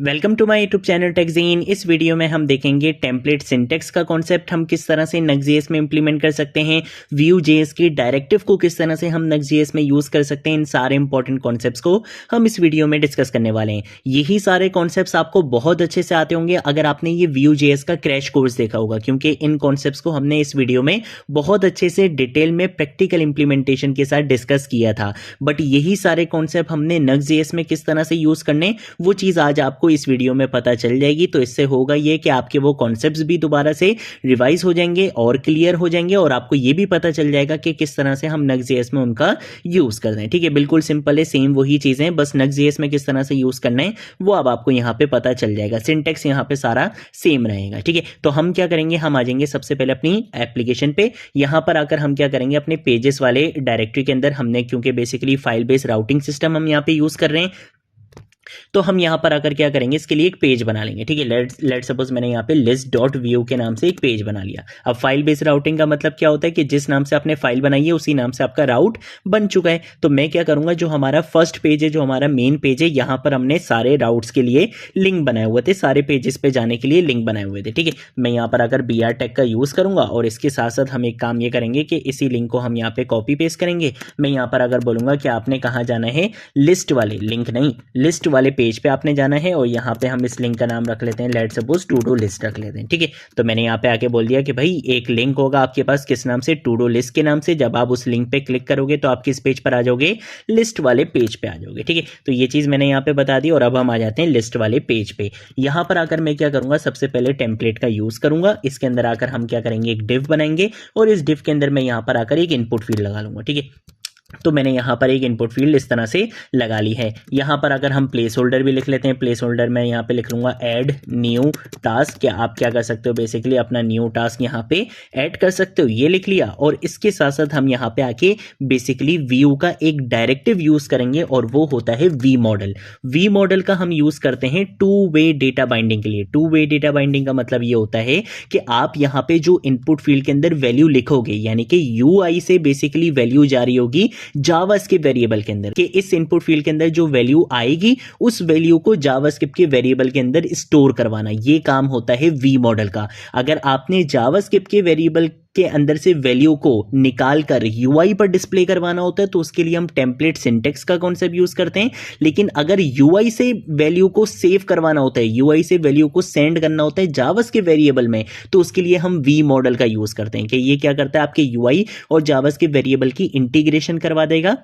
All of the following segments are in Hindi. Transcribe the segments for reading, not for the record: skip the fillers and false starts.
Welcome to my YouTube channel TechJeen. इस वीडियो में हम देखेंगे टेम्पलेट सिंटेक्स का कॉन्सेप्ट हम किस तरह से Nuxt.js में इंप्लीमेंट कर सकते हैं, Vue.js की डायरेक्टिव को किस तरह से हम Nuxt.js में यूज़ कर सकते हैं। इन सारे इंपॉर्टेंट कॉन्सेप्ट्स को हम इस वीडियो में डिस्कस करने वाले हैं। यही सारे कॉन्सेप्ट्स आपको बहुत अच्छे से आते होंगे अगर आपने ये Vue.js का क्रैश कोर्स देखा होगा, क्योंकि इन कॉन्सेप्ट्स को हमने इस वीडियो में बहुत अच्छे से डिटेल में प्रैक्टिकल इंप्लीमेंटेशन के साथ डिस्कस किया था। बट यही सारे कॉन्सेप्ट हमने Nuxt.js में किस तरह से यूज़ करने, वो चीज़ आज आपको इस वीडियो में पता चल जाएगी। तो इससे होगा ये कि आपके वो कॉन्सेप्ट्स भी दोबारा से रिवाइज हो जाएंगे और क्लियर हो जाएंगे, और आपको ये भी पता चल जाएगा कि किस तरह से हम Nuxt.js में उनका यूज करते हैं। ठीक है, बिल्कुल सिंपल है, सेम वही चीजें, बस Nuxt.js में किस तरह से यूज करना है वो अब आपको यहाँ पे पता चल जाएगा। सिंटेक्स यहाँ पे सारा सेम रहेगा। ठीक है, तो हम क्या करेंगे, हम आ जाएंगे सबसे पहले अपनी एप्लीकेशन पे। यहाँ पर आकर हम क्या करेंगे, अपने पेजेस वाले डायरेक्टरी के अंदर हमने, क्योंकि basically file based routing system हम यहाँ पे यूज कर रहे हैं, तो हम यहां पर आकर क्या करेंगे, इसके लिए एक पेज बना लेंगे। ठीक है, लेट सपोज मैंने यहां पे list.vue के नाम से एक पेज बना लिया। अब फाइल बेस्ड राउटिंग का मतलब क्या होता है कि जिस नाम से आपने फाइल बनाई है उसी नाम से आपका राउट बन चुका है। तो मैं क्या करूंगा, जो हमारा फर्स्ट पेज है, जो हमारा मेन पेज है, यहां पर हमने सारे राउट्स के लिए लिंक बनाए हुए थे, सारे पेजेस पे जाने के लिए लिंक बनाए हुए थे। ठीक है, मैं यहां पर आकर br टैग का यूज करूंगा, और इसके साथ साथ हम एक काम ये करेंगे कि इसी लिंक को हम यहाँ पे कॉपी पेस्ट करेंगे। मैं यहां पर अगर बोलूंगा कि आपने कहां जाना है, लिस्ट वाले, लिंक नहीं, लिस्ट वाले पेज पे आपने जाना है, और यहाँ पे हम इस लिंक का नाम रख लेते हैं, let suppose to do list रख लेते हैं। ठीक है, तो मैंने यहाँ पे आके बोल दिया कि भाई एक लिंक होगा आपके पास, किस नाम से, टू डू लिस्ट के नाम से। जब आप उस लिंक पे क्लिक करोगे तो आप किस पेज पर आ जाओगे, लिस्ट वाले पेज पे आ जाओगे। ठीक है, तो ये चीज मैंने यहाँ पे बता दी, और अब हम आ जाते हैं लिस्ट वाले पेज पे। यहाँ पर आकर मैं क्या करूंगा, सबसे पहले टेम्पलेट का यूज करूंगा। इसके अंदर आकर हम क्या करेंगे, एक डिव बनाएंगे, और इस डिव के अंदर मैं यहाँ पर आकर एक इनपुट फील्ड लगा लूंगा। ठीक है, तो मैंने यहाँ पर एक इनपुट फील्ड इस तरह से लगा ली है। यहाँ पर अगर हम प्लेस होल्डर भी लिख लेते हैं, प्लेस होल्डर मैं यहाँ पे लिख लूँगा ऐड न्यू टास्क। क्या आप क्या कर सकते हो, बेसिकली अपना न्यू टास्क यहाँ पे ऐड कर सकते हो, ये लिख लिया। और इसके साथ साथ हम यहाँ पे आके बेसिकली व्यू का एक डायरेक्टिव यूज करेंगे, और वो होता है वी मॉडल। वी मॉडल का हम यूज करते हैं टू वे डेटा बाइंडिंग के लिए। टू वे डेटा बाइंडिंग का मतलब ये होता है कि आप यहाँ पे जो इनपुट फील्ड के अंदर वैल्यू लिखोगे, यानी कि यूआई से बेसिकली वैल्यू जा रही होगी जावास्क्रिप्ट वेरिएबल के अंदर, कि इस इनपुट फील्ड के अंदर जो वैल्यू आएगी उस वैल्यू को जावास्क्रिप्ट के वेरिएबल के अंदर स्टोर करवाना, ये काम होता है वी मॉडल का। अगर आपने जावास्क्रिप्ट के वेरिएबल के अंदर से वैल्यू को निकाल कर यूआई पर डिस्प्ले करवाना होता है, तो उसके लिए हम टेम्पलेट सिंटेक्स का कॉन्सेप्ट यूज करते हैं। लेकिन अगर यूआई से वैल्यू को सेव करवाना होता है, यूआई से वैल्यू को सेंड करना होता है जावास के वेरिएबल में, तो उसके लिए हम वी मॉडल का यूज करते हैं, कि ये क्या करता है, आपके यूआई और जावास के वेरिएबल की इंटीग्रेशन करवा देगा।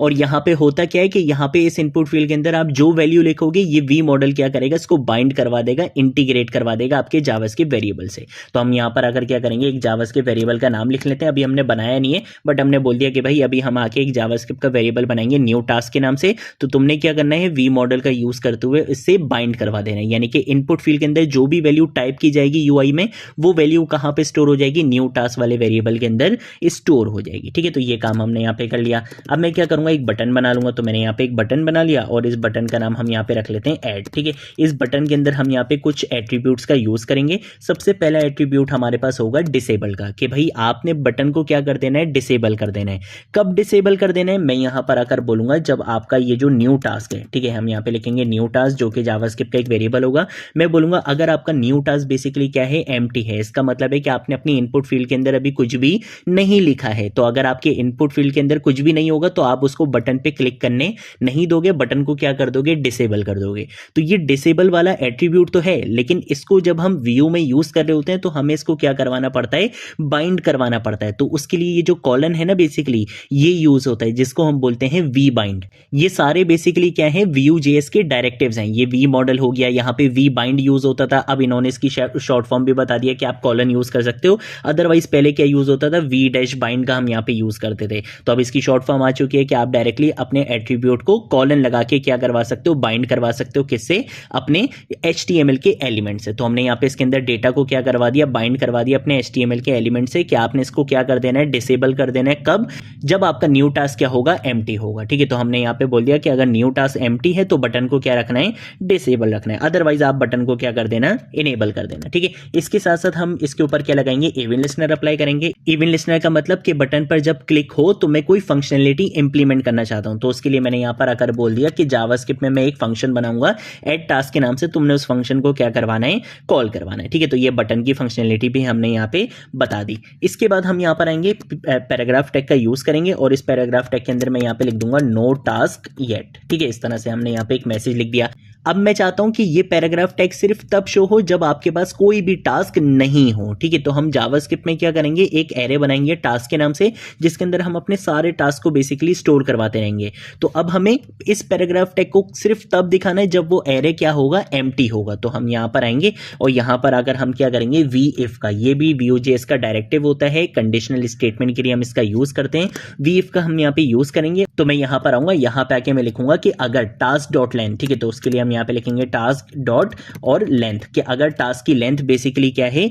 और यहां पे होता क्या है कि यहां पे इस इनपुट फील्ड के अंदर आप जो वैल्यू लिखोगे, ये वी मॉडल क्या करेगा, इसको बाइंड करवा देगा, इंटीग्रेट करवा देगा आपके जावास के वेरिएबल से। तो हम यहां पर अगर क्या करेंगे, एक जावास के वेरिएबल का नाम लिख लेते हैं। अभी हमने बनाया नहीं है, बट हमने बोल दिया कि भाई अभी हम आके एक जावास्क्रिप्ट का वेरिएबल बनाएंगे न्यू टास्क के नाम से। तो तुमने क्या करना है, वी मॉडल का यूज करते हुए इससे बाइंड करवा देना है, यानी कि इनपुट फील्ड के अंदर जो भी वैल्यू टाइप की जाएगी यूआई में, वो वैल्यू कहां पे स्टोर हो जाएगी, न्यू टास्क वाले वेरिएबल के अंदर स्टोर हो जाएगी। ठीक है, तो ये काम हमने यहाँ पे कर लिया। अब मैं क्या करूंगा, एक बटन बना लूंगा। तो मैंने यहाँ पे एक बटन बना लिया, और इस बटन का नाम हम यहाँ पे रख लेते हैं ऐड। ठीक है, इस बटन के अंदर हम यहाँ पे कुछ एट्रीब्यूट्स का यूज करेंगे। सबसे पहला एट्रीब्यूट हमारे पास होगा डिसेबल का, कि भाई आपने बटन को क्या कर देना है, डिसेबल कर देना है। कब डिसेबल कर देना है, मैं यहाँ पर आकर बोलूंगा जब आपका ये जो न्यू टास्क है, ठीक है, हम यहाँ पे लिखेंगे न्यू टास्क, जो कि जावास्क्रिप्ट का एक वेरिएबल होगा। मैं बोलूंगा अगर आपका न्यू टास्क बेसिकली क्या है, एम्प्टी है, इसका मतलब है कि आपने अपनी इनपुट फील्ड के अंदर अभी कुछ भी नहीं लिखा है। तो अगर आपके इनपुट फील्ड के अंदर कुछ भी नहीं होगा, तो आप उसको बटन पे क्लिक करने नहीं दोगे, बटन को क्या कर दोगे, डिसेबल कर दोगे। तो ये डिसेबल वाला एट्रीब्यूट तो है, लेकिन इसको जब हम व्यू में यूज कर रहे होते हैं तो हमें इसको क्या करवाना पड़ता है, बाइंड करवाना पड़ता है। तो उसके लिए ये जो कॉलन है ना, बेसिकली ये यूज होता है, जिसको हम बोलते हैं वी बाइंड। ये सारे बेसिकली क्या है, Vue.js के डायरेक्टिव्स हैं। ये वी मॉडल हो गया, यहाँ पे वी बाइंड यूज होता था, अब इन्होंने इसकी शॉर्ट फॉर्म भी बता दिया कि आप कॉलन यूज कर सकते हो। अदरवाइज पहले क्या यूज होता था, वी डैश बाइंड का हम यहाँ पे यूज करते थे। तो अब इसकी शॉर्ट फॉर्म आ चुकी है कि आप डायरेक्टली अपने एट्रीब्यूट को कॉलन लगा के क्या करवा सकते हो, बाइंड करवा सकते हो, किससे, अपने HTML के एलिमेंट से। तो हमने यहाँ पे इसके अंदर डेटा को क्या करवा दिया, बाइंड करवा दिया अपने HTML के एलिमेंट से। कि आपने इसको क्या कर देना है, डिसेबल कर देना है। कब, जब आपका न्यू टास्क क्या होगा, एम्प्टी होगा। ठीक है, तो हमने यहाँ पे बोल दिया कि अगर न्यू टास्क एम्प्टी है तो बटन को क्या रखना है, डिसेबल रखना है। अदरवाइज आप बटन को क्या कर देना, इनेबल कर देना। ठीक है, इसके साथ साथ हम इसके ऊपर क्या लगाएंगे, इवेंट लिस्टनर अप्लाई करेंगे। इवेंट लिस्टनर का मतलब कि बटन पर जब क्लिक हो तो मैं कोई फंक्शनलिटी इंप्लीमेंट करना चाहता हूं, तो उसके लिए मैंने यहां पर आकर बोल दिया कि जावास्क्रिप्ट में मैं एक फंक्शन बनाऊंगा ऐड टास्क के नाम से, तुमने उस फंक्शन को क्या करवाना है, कॉल करवाना है। ठीक है, तो ये बटन की फंक्शनलिटी भी हमने यहाँ पे बता दी। इसके बाद हम यहाँ पर आएंगे, पैराग्राफ टैग का यूज करेंगे और इस पैराग्राफ टैग के अंदर मैं यहाँ पे लिख दूंगा नो टास्क येट। ठीक है, इस तरह से हमने यहाँ पे एक मैसेज लिख दिया। अब मैं चाहता हूं कि ये पैराग्राफ टैग सिर्फ तब शो हो जब आपके पास कोई भी टास्क नहीं हो। ठीक है, तो हम जावास्क्रिप्ट में क्या करेंगे, एक एरे बनाएंगे टास्क के नाम से, जिसके अंदर हम अपने सारे टास्क को बेसिकली स्टोर करवाते रहेंगे। तो अब हमें इस पैराग्राफ टैग को सिर्फ तब दिखाना है जब वो एरे क्या होगा, एम्प्टी होगा। तो हम यहां पर आएंगे और यहां पर आकर हम क्या करेंगे, वी इफ का, ये भी Vue.js का डायरेक्टिव होता है, कंडीशनल स्टेटमेंट के लिए हम इसका यूज करते हैं। वी इफ का हम यहाँ पे यूज करेंगे। तो मैं यहां पर आऊंगा, यहां पे आके मैं लिखूंगा कि अगर टास्क डॉट लेंथ, ठीक है, तो उसके लिए हम यहाँ पे लिखेंगे टास्क डॉट और लेंथ, कि अगर टास्क की लेंथ बेसिकली क्या है,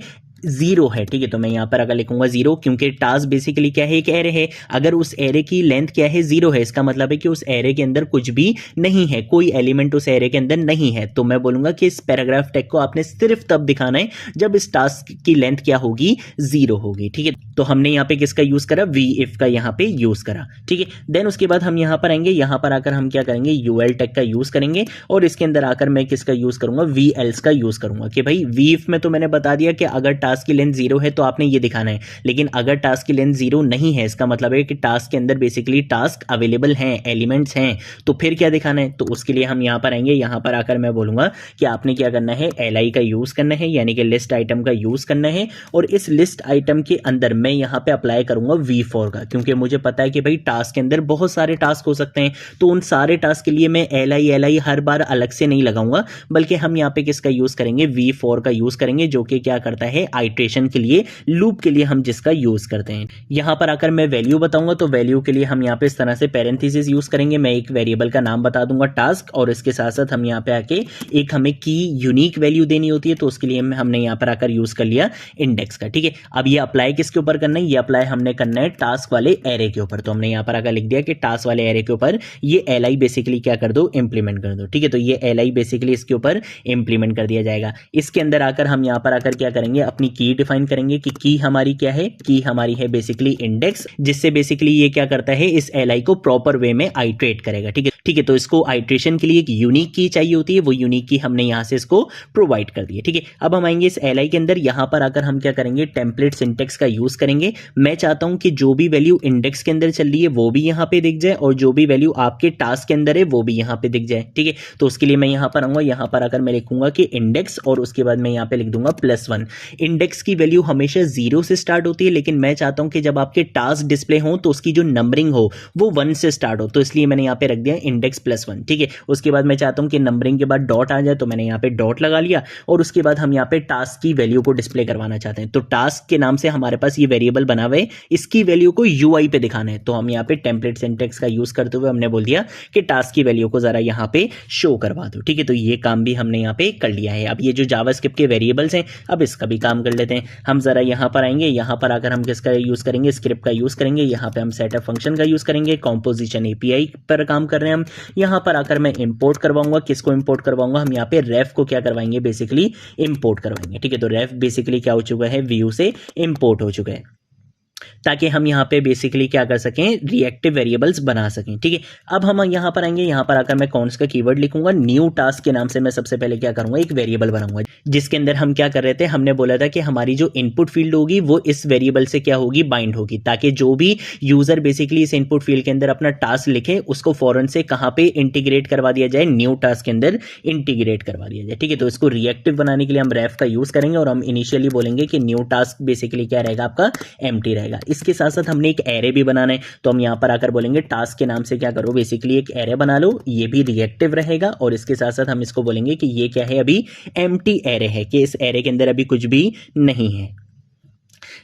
0 है। ठीक है, तो मैं यहां पर अगर लिखूंगा 0, क्योंकि टास्क बेसिकली क्या है, एक एरे है। अगर उस एरे की लेंथ क्या है, 0 है, इसका मतलब है कि उस एरे के अंदर कुछ भी नहीं है, कोई एलिमेंट उस एरे के अंदर नहीं है। तो मैं बोलूंगा कि इस पैराग्राफ टैग को आपने सिर्फ तब दिखाना है जब इस टास्क की लेंथ क्या होगी, 0 होगी। ठीक है, तो हमने यहाँ पे किसका यूज करा, वी इफ का यहाँ पे यूज करा। ठीक है, देन उसके बाद हम यहाँ पर आएंगे, यहाँ पर आकर हम क्या करेंगे, यूएल टैग का यूज करेंगे और इसके अंदर आकर मैं किसका यूज करूंगा, वी एल्स का यूज करूंगा। कि भाई वी इफ में तो मैंने बता दिया कि अगर टास्क की लेंथ 0 है तो आपने ये दिखाना है, लेकिन अगर टास्क की लेंथ 0 नहीं है, इसका मतलब है कि टास्क के अंदर बेसिकली टास्क अवेलेबल हैं, एलिमेंट्स हैं, तो फिर क्या दिखाना है। तो उसके लिए हम यहाँ पर आएंगे, यहाँ पर आकर मैं बोलूंगा कि आपने क्या करना है, li का यूज करना है, यानी कि लिस्ट आइटम का यूज करना है। और इस लिस्ट आइटम के अंदर मैं यहाँ पे अप्लाई करूंगा v4 का, क्योंकि मुझे पता है कि भाई टास्क के अंदर बहुत सारे टास्क हो सकते हैं, तो उन सारे टास्क के लिए मैं li हर बार अलग से नहीं लगाऊंगा, बल्कि हम यहाँ पे किसका यूज करेंगे, v4 का यूज करेंगे, जो कि क्या करता है, आइट्रेशन के लिए, लूप के लिए हम जिसका यूज करते हैं। यहां पर आकर मैं वैल्यू बताऊंगा, तो वैल्यू के लिए हम यहाँ पे इस तरह से पैरेंथेसिस यूज करेंगे। मैं एक वेरिएबल का नाम बता दूंगा टास्क, और इसके साथ साथ हम यहाँ पे आके एक हमें की यूनिक वैल्यू देनी होती है, तो उसके लिए हमने यहाँ पर आकर यूज कर लिया इंडेक्स का। ठीक है, अब ये अप्लाई किसके ऊपर करना है, ये अप्लाई हमने करना है टास्क वाले एरे के ऊपर। तो हमने यहाँ पर आकर लिख दिया कि टास्क वाले एरे के ऊपर ये li बेसिकली क्या कर दो, इंप्लीमेंट कर दो। ठीक है, तो ये li बेसिकली इसके ऊपर इंप्लीमेंट कर दिया जाएगा। इसके अंदर आकर हम यहाँ पर आकर क्या करेंगे, अपनी की डिफाइन करेंगे कि की हमारी क्या है, की हमारी है बेसिकली इंडेक्स, जिससे बेसिकली ये क्या करता है, इस li को प्रॉपर वे में आइट्रेट करेगा। ठीक है, ठीक है, तो इसको आइट्रेशन के लिए एक यूनिक की चाहिए होती है, वो यूनिक की हमने यहां से इसको प्रोवाइड कर दी है। ठीक है, अब हम आएंगे इस li के अंदर, यहां पर आकर हम क्या करेंगे, टेम्पलेट सिंटेक्स का यूज करेंगे। मैं चाहता हूं कि जो भी वैल्यू इंडेक्स के अंदर चल रही है वो भी यहां पे दिख जाए, और जो भी वैल्यू आपके टास्क के अंदर है वो भी यहां पे दिख जाए। ठीक है, तो उसके लिए मैं यहां पर आऊंगा, यहां पर आकर मैं लिखूंगा कि इंडेक्स, और उसके बाद मैं यहां पे लिख दूंगा +1। इंडेक्स की वैल्यू हमेशा 0 से स्टार्ट होती है, लेकिन मैं चाहता हूं कि जब आपके टास्क डिस्प्ले हो तो उसकी जो नंबरिंग हो वो 1 से स्टार्ट हो, तो इसलिए मैंने यहां पे रख दिया इंडेक्स +1। ठीक है, उसके बाद मैं चाहता हूं कि नंबरिंग के बाद डॉट आ जाए, तो मैंने यहां पे डॉट लगा लिया, और उसके बाद हम यहां पे टास्क की वैल्यू को डिस्प्ले करवाना चाहते हैं। तो टास्क के नाम से हमारे पास ये वेरिएबल बना हुआ है, इसकी वैल्यू को यूआई पे दिखाना है, तो हम यहां पे टेम्पलेट सिंटेक्स का यूज करते हुए हमने बोल दिया कि टास्क की वैल्यू को जरा यहां पे शो करवा दो। ठीक है, तो ये काम भी हमने यहां पे कर लिया है। अब ये जो जावास्क्रिप्ट के वेरिएबल्स हैं, अब इसका भी काम कर लेते हैं। हम जरा यहां पर आएंगे, यहां पर आकर हम किसका यूज करेंगे, स्क्रिप्ट का यूज करेंगे। यहां पे हम सेटअप फंक्शन का यूज करेंगे, कॉम्पोजिशन एपीआई पर काम कर रहे हैं हम। यहां पर आकर मैं इंपोर्ट करवाऊंगा, किसको इंपोर्ट करवाऊंगा, हम यहां पे रेफ को क्या करवाएंगे, बेसिकली इंपोर्ट करवाएंगे। ठीक है, तो रेफ बेसिकली क्या हो चुका है, व्यू से इंपोर्ट हो चुका है, ताकि हम यहाँ पे बेसिकली क्या कर सकें, रिएक्टिव वेरिएबल्स बना सकें। ठीक है, अब हम यहाँ पर आएंगे, यहाँ पर आकर मैं कौन सा कीवर्ड लिखूंगा, न्यू टास्क के नाम से मैं सबसे पहले क्या करूंगा, एक वेरिएबल बनाऊंगा, जिसके अंदर हम क्या कर रहे थे, हमने बोला था कि हमारी जो इनपुट फील्ड होगी वो इस वेरिएबल से क्या होगी, बाइंड होगी, ताकि जो भी यूजर बेसिकली इस इनपुट फील्ड के अंदर अपना टास्क लिखे उसको फौरन से कहाँ पे इंटीग्रेट करवा दिया जाए, न्यू टास्क के अंदर इंटीग्रेट करवा दिया जाए। ठीक है, तो इसको रिएक्टिव बनाने के लिए हम रेफ का यूज करेंगे, और हम इनिशियली बोलेंगे कि न्यू टास्क बेसिकली क्या रहेगा, आपका एम्प्टी रहेगा। इसके साथ साथ हमने एक एरे भी बनाना है, तो हम यहां पर आकर बोलेंगे टास्क के नाम से क्या करो, बेसिकली एक एरे बना लो, ये भी रिएक्टिव रहेगा, और इसके साथ साथ हम इसको बोलेंगे कि ये क्या है, अभी एम्प्टी एरे है, कि इस एरे के अंदर अभी कुछ भी नहीं है।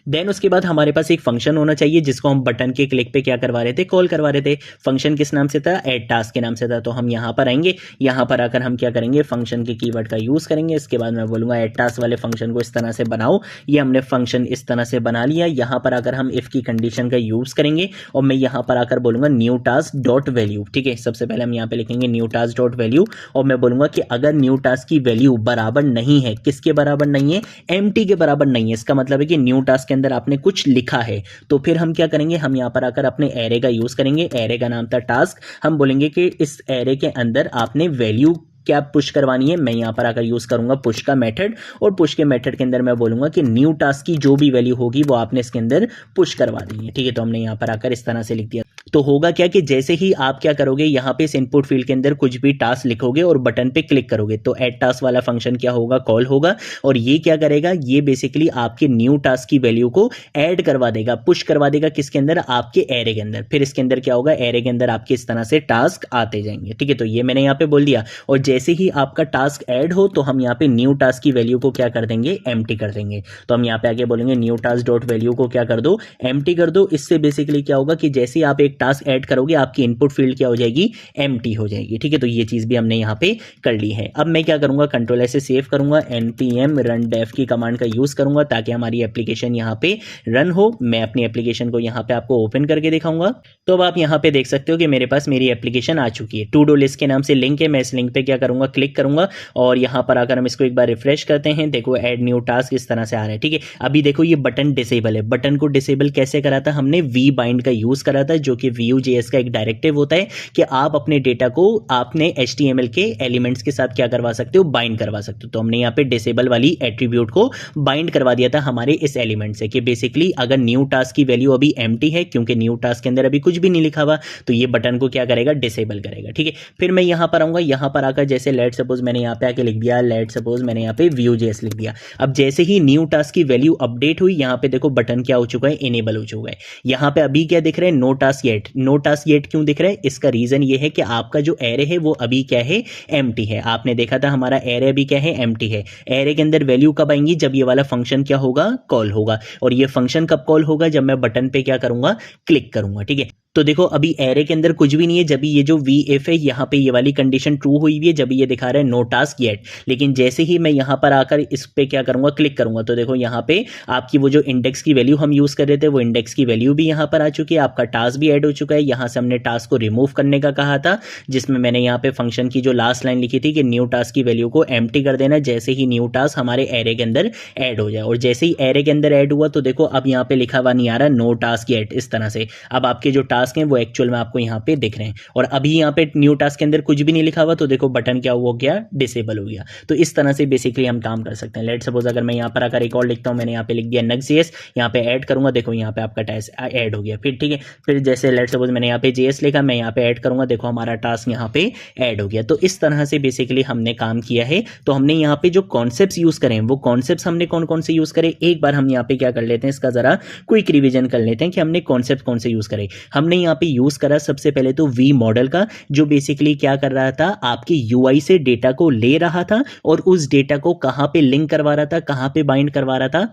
देन उसके बाद हमारे पास एक फंक्शन होना चाहिए, जिसको हम बटन के क्लिक पे क्या करवा रहे थे, कॉल करवा रहे थे। फंक्शन किस नाम से था, ऐड टास्क के नाम से था। तो हम यहां पर आएंगे, यहां पर आकर हम क्या करेंगे, फंक्शन के कीवर्ड का यूज करेंगे। इसके बाद मैं बोलूंगा ऐड टास्क वाले फंक्शन को इस तरह से बनाओ, ये हमने फंक्शन इस तरह से बना लिया। यहां पर आकर हम इफ की कंडीशन का यूज करेंगे, और मैं यहां पर आकर बोलूंगा न्यू टास्क डॉट वैल्यू। ठीक है, सबसे पहले हम यहां पे लिखेंगे न्यू टास्क डॉट वैल्यू, और मैं बोलूंगा कि अगर न्यू टास्क की वैल्यू बराबर नहीं है, किसके बराबर नहीं है, एम्प्टी के बराबर नहीं है, इसका मतलब है कि न्यू टास्क के अंदर आपने कुछ लिखा है, तो फिर हम क्या करेंगे, हम यहाँ पर आकर अपने एरे का यूज करेंगे। एरे का नाम था टास्क। हम बोलेंगे कि इस एरे के अंदर आपने वैल्यू क्या पुश करवानी है। मैं यहाँ पर आकर यूज करूंगा पुश का मेथड, और पुश के मेथड के अंदर मैं बोलूंगा कि न्यू टास्क की जो भी वैल्यू होगी वो आपने इसके अंदर पुश करवा देनी है। ठीक है, तो हमने यहाँ पर आकर इस तरह से लिख दिया। तो होगा क्या कि जैसे ही आप क्या करोगे, यहाँ पे इस इनपुट फील्ड के अंदर कुछ भी टास्क लिखोगे और बटन पे क्लिक करोगे, तो ऐड टास्क वाला फंक्शन क्या होगा, कॉल होगा। और ये क्या करेगा, ये बेसिकली आपके न्यू टास्क की वैल्यू को ऐड करवा देगा, पुश करवा देगा किसके अंदर, आपके एरे के अंदर। फिर इसके अंदर क्या होगा, एरे के अंदर आपके इस तरह से टास्क आते जाएंगे। ठीक है, तो ये मैंने यहाँ पे बोल दिया। और जैसे ही आपका टास्क ऐड हो तो हम यहाँ पे न्यू टास्क की वैल्यू को क्या कर देंगे, एम्प्टी कर देंगे। तो हम यहाँ पे आगे बोलेंगे न्यू टास्क डॉट वैल्यू को क्या कर दो, एम्प्टी कर दो। इससे बेसिकली क्या होगा कि जैसे ही आप एक टास्क ऐड करोगे आपकी इनपुट फील्ड क्या हो जाएगी, एम्प्टी हो जाएगी। ठीक है, तो ये चीज भी हमने यहाँ पे कर ली है। अब मैं क्या करूंगा, कंट्रोल से सेव करूंगा, npm run dev की कमांड का यूज करूंगा ताकि हमारी एप्लीकेशन यहाँ पे रन हो। मैं अपनी एप्लीकेशन को यहाँ पे आपको ओपन करके दिखाऊंगा। तो अब आप यहाँ पे देख सकते हो कि मेरे पास मेरी एप्लीकेशन आ चुकी है। टू डू लिस्ट के नाम से लिंक है, मैं इस लिंक पे क्या करूंगा, क्लिक करूंगा और यहाँ पर आकर हम इसको एक बार रिफ्रेश करते हैं। देखो ऐड न्यू टास्क इस तरह से आ रहा है। ठीक है, अभी देखो ये बटन डिसेबल है। बटन को डिसेबल कैसे करा था हमने, वी बाइंड का यूज करा था, जो कि Vue.js का एक डायरेक्टिव होता है कि आप अपने डेटा को आपने HTML के एलिमेंट्स के साथ क्या करवा सकते हो, बाइंड करवा सकते हो। तो हमने यहाँ पे डिसेबल वाली एट्रीब्यूट को बाइंड करवा दिया था हमारे इस एलिमेंट से कि बेसिकली अगर न्यू टास्क की वैल्यू अभी एम्प्टी है, क्योंकि न्यू टास्क के अंदर अभी कुछ भी नहीं लिखा हुआ, तो ये बटन को क्या करेगा, डिसेबल करेगा। ठीक है, फिर मैं यहाँ पर आऊंगा, यहाँ पर आकर जैसे लेट सपोज मैंने यहाँ पे आके लिख दिया, लेट सपोज मैंने यहाँ पे Vue.js लिख दिया। अब जैसे ही न्यू टास्क की वैल्यू अपडेट हुई, यहाँ पे देखो बटन क्या हो चुका है, इनेबल हो चुका है। यहाँ पे अभी क्या दिख रहा है, no task yet. No task yet क्यों दिख रहा है, इसका रीजन ये है कि आपका जो एरे है वो अभी क्या है, एम्प्टी है। आपने देखा था हमारा एरे अभी क्या है, एम्प्टी है। एरे के अंदर वैल्यू कब आएंगी, जब ये वाला फंक्शन क्या होगा, कॉल होगा। और ये फंक्शन कब कॉल होगा, जब मैं बटन पे क्या करूंगा, क्लिक करूंगा। ठीक है, तो देखो अभी एरे के अंदर कुछ भी नहीं है, जब ये जो VF है यहाँ पे ये वाली कंडीशन ट्रू हुई हुई है, जब ये दिखा रहा है नो टास्क येट। लेकिन जैसे ही मैं यहाँ पर आकर इस पे क्या करूंगा, क्लिक करूंगा, तो देखो यहाँ पे आपकी वो जो इंडेक्स की वैल्यू हम यूज कर रहे थे, वो इंडेक्स की वैल्यू भी यहाँ पर आ चुकी है। आपका टास्क भी ऐड हो चुका है। यहाँ से हमने टास्क को रिमूव करने का कहा था, जिसमें मैंने यहाँ पे फंक्शन की जो लास्ट लाइन लिखी थी कि न्यू टास्क की वैल्यू को एम्प्टी कर देना जैसे ही न्यू टास्क हमारे एरे के अंदर ऐड हो जाए। और जैसे ही एरे के अंदर ऐड हुआ तो देखो अब यहाँ पे लिखा हुआ नहीं आ रहा नो टास्क येट, इस तरह से अब आपके जो टास्क हैं वो एक्चुअल में आपको यहाँ पे दिख रहे हैं। और अभी यहाँ पे न्यू टास्क के अंदर कुछ भी नहीं लिखा हुआ, तो देखो बटन क्या हो गया, डिसेबल हो गया। तो इस तरह से बेसिकली हम काम कर सकते हैं। लेट सपोज अगर मैं यहाँ पर आकर एक और लिखता हूँ, मैंने यहाँ पे लिख दिया Nuxt.js, यहाँ पे ऐड करूंगा, देखो यहाँ पे आपका टास्क ऐड हो गया। फिर ठीक है, फिर जैसे लेट सपोज मैंने यहाँ पे JS लिखा, मैं यहाँ पे ऐड करूंगा, देखो हमारा टास्क यहाँ पे ऐड हो गया। तो इस तरह से बेसिकली हमने काम किया है। तो हमने यहाँ पे जो कॉन्सेप्ट यूज करें, वो कॉन्सेप्ट हमने कौन कौन से यूज करें, एक बार हम यहाँ पे क्या कर लेते हैं, इसका जरा क्विक रिविजन कर लेते हैं कि हमने कॉन्सेप्ट कौन से यूज करे। हमने यहाँ पे यूज करा सबसे पहले तो वी मॉडल का, जो बेसिकली क्या कर रहा था, आपके यूआई से डेटा को ले रहा था और उस डेटा को कहां पे लिंक करवा रहा था, कहां पे बाइंड करवा रहा था,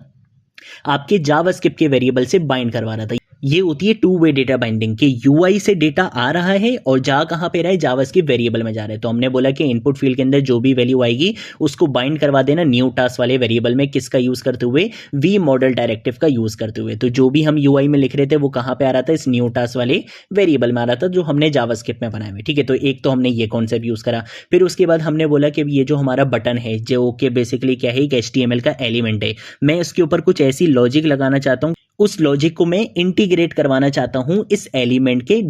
आपके जावास्क्रिप्ट के वेरिएबल से बाइंड करवा रहा था। ये होती है टू वे डेटा बाइंडिंग कि यूआई से डेटा आ रहा है और जा कहां पे रहा है, जावास्क्रिप्ट वेरिएबल में जा रहा है। तो हमने बोला कि इनपुट फील्ड के अंदर जो भी वैल्यू आएगी उसको बाइंड करवा देना न्यू टास्क वाले वेरिएबल में, किसका यूज करते हुए, वी मॉडल डायरेक्टिव का यूज करते हुए। तो जो भी हम यूआई में लिख रहे थे वो कहां पे आ रहा था, इस न्यू टास्क वाले वेरिएबल में आ रहा था जो हमने जावास्क्रिप्ट में बनाए हुए। ठीक है, तो एक तो हमने ये कॉन्सेप्ट यूज करा। फिर उसके बाद हमने बोला कि ये जो हमारा बटन है, जो कि बेसिकली क्या है, एक HTML का एलिमेंट है, मैं इसके ऊपर कुछ ऐसी लॉजिक लगाना चाहता हूं, उस लॉजिक को मैं इंटीग्रेट करवाना चाहता हूं इस एलिमेंट के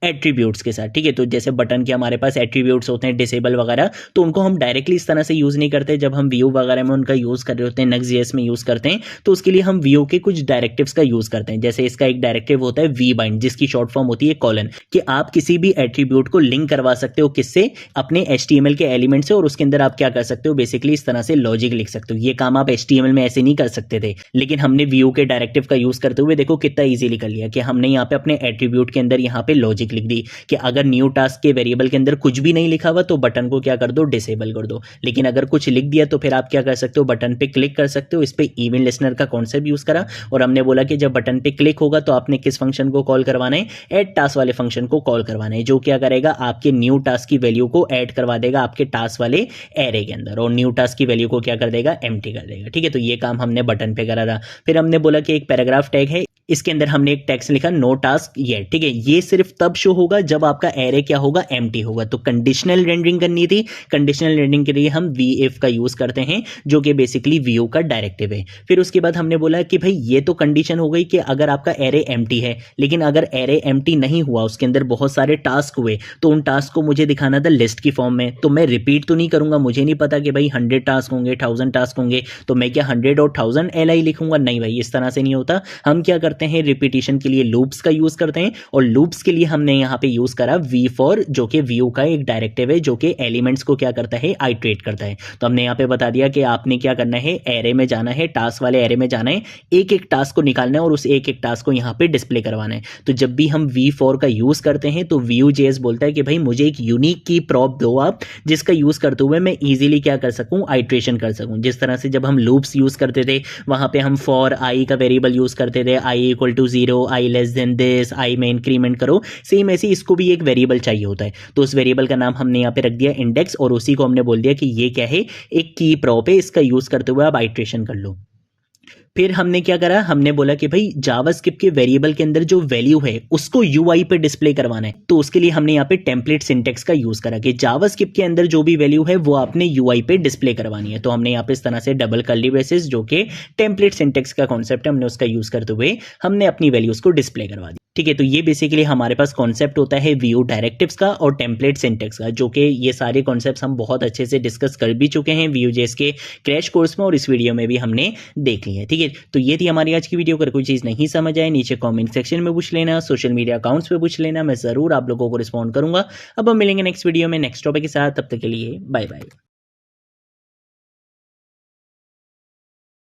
एट्रीब्यूट्स के साथ। ठीक है, तो जैसे बटन के हमारे पास एट्रीब्यूट्स होते हैं डिसेबल वगैरह, तो उनको हम डायरेक्टली इस तरह से यूज नहीं करते। जब हम व्यू वगैरह में उनका यूज कर रहे होते हैं, Nuxt.js में यूज करते हैं, तो उसके लिए हम व्यू के कुछ डायरेक्टिव्स का यूज करते हैं। जैसे इसका एक डायरेक्टिव होता है वी बाइंड, जिसकी शॉर्ट फॉर्म होती है कॉलन, कि आप किसी भी एट्रीब्यूट को लिंक करवा सकते हो, किससे, अपने HTML के एलिमेंट से, और उसके अंदर आप क्या कर सकते हो, बेसिकली इस तरह से लॉजिक लिख सकते हो। ये काम आप HTML में ऐसे नहीं कर सकते थे, लेकिन हमने व्यू के डायरेक्टिव का यूज करते हुए देखो कितना ईजिली कर लिया कि हमने यहाँ पे अपने एट्रीब्यूट के अंदर यहाँ पे लॉजिक लिख दी कि अगर न्यू टास्क के वेरिएबल के अंदर कुछ भी नहीं लिखा हुआ तो बटन को क्या कर दो, डिसेबल कर दो। लेकिन अगर कुछ लिख दिया तो फिर आप क्या कर सकते हो, बटन पे क्लिक कर सकते हो। इस पे इवेंट लिसनर का कॉन्सेप्ट यूज करा और हमने बोला कि जब बटन पे क्लिक होगा तो आपने किस फंक्शन को कॉल करवाना है, ऐड टास्क वाले फंक्शन को कॉल करवाना है, जो क्या करेगा, आपके न्यू टास्क की वैल्यू को ऐड करवा देगा आपके टास्क वाले एरे के अंदर, और न्यू टास्क की वैल्यू को क्या कर देगा, एम्प्टी कर देगा। ठीक है, तो ये काम हमने बटन पे करा था। फिर हमने बोला कि एक पैराग्राफ टैग है, इसके अंदर हमने एक टेक्स्ट लिखा नो टास्क ये, ठीक है। ये सिर्फ तब शो होगा जब आपका एरे क्या होगा, एम्प्टी होगा। तो कंडीशनल रेंडरिंग करनी थी, कंडीशनल रेंडरिंग के लिए हम वीएफ का यूज करते हैं जो कि बेसिकली व्यू का डायरेक्टिव है। फिर उसके बाद हमने बोला कि भाई ये तो कंडीशन हो गई कि अगर आपका एरे एम्प्टी है, लेकिन अगर एरे एम्प्टी नहीं हुआ, उसके अंदर बहुत सारे टास्क हुए, तो उन टास्क को मुझे दिखाना था लिस्ट की फॉर्म में। तो मैं रिपीट तो नहीं करूंगा, मुझे नहीं पता कि भाई 100 टास्क होंगे, 1000 टास्क होंगे, तो मैं क्या 100 और 1000 LI लिखूंगा? नहीं भाई, इस तरह से नहीं होता। हम क्या करते हैं, रिपीटिशन के लिए लूप्स का यूज करते हैं, और लूप्स के लिए हमने यहाँ पे यूज करा v4, जो कि व्यू का एक डायरेक्टिव है, जो कि एलिमेंट्स को क्या करता है, आइट्रेट करता है। तो हमने यहाँ पे बता दिया कि आपने क्या करना है, एरे में जाना है, टास्क वाले एरे में जाना है, एक एक टास्क को निकालना है और उस एक एक टास्क को यहाँ पे डिस्प्ले करवाना है। तो जब भी हम v4 का यूज करते हैं तो Vue.js बोलता है कि भाई मुझे एक यूनिक की प्रॉप दो आप, जिसका यूज करते हुए मैं इजीली क्या कर सकूं, आइट्रेशन कर सकूं। जिस तरह से जब हम लूप्स यूज करते थे, वहां पे हम फॉर आई का वेरिएबल यूज करते थे, I equal to 0, I less than this, I में इंक्रीमेंट करो, सेम ऐसे इसको भी एक वेरिएबल चाहिए होता है। तो उस वेरिएबल का नाम हमने यहाँ पे रख दिया इंडेक्स, और उसी को हमने बोल दिया कि ये क्या है, एक की प्रॉप है, इसका यूज करते हुए आप आइट्रेशन कर लो। फिर हमने क्या करा, हमने बोला कि भाई जावास्क्रिप्ट के वेरिएबल के अंदर जो वैल्यू है उसको यूआई पे डिस्प्ले करवाना है। तो उसके लिए हमने यहाँ पे टेम्पलेट सिंटेक्स का यूज करा कि जावास्क्रिप्ट के अंदर जो भी वैल्यू है वो आपने यूआई पे डिस्प्ले करवानी है। तो हमने यहाँ पे इस तरह से डबल कर्ली ब्रेसेस, जो कि टेम्पलेट सिंटेक्स का कॉन्सेप्ट है, हमने उसका यूज करते हुए हमने अपनी वैल्यूज को डिस्प्ले करवा दी। ठीक है, तो ये बेसिकली हमारे पास कॉन्सेप्ट होता है व्यू डायरेक्टिव्स का और टेम्पलेट सिंटेक्स का, जो कि ये सारे कॉन्सेप्ट्स हम बहुत अच्छे से डिस्कस कर भी चुके हैं Vue.js के क्रैश कोर्स में, और इस वीडियो में भी हमने देख ली है। ठीक है, तो ये थी हमारी आज की वीडियो। अगर कोई चीज़ नहीं समझ आए, नीचे कमेंट सेक्शन में पूछ लेना, सोशल मीडिया अकाउंट्स पे पूछ लेना, मैं ज़रूर आप लोगों को रिस्पॉन्ड करूंगा। अब हम मिलेंगे नेक्स्ट वीडियो में नेक्स्ट टॉपिक के साथ, तब तक के लिए बाय बाय।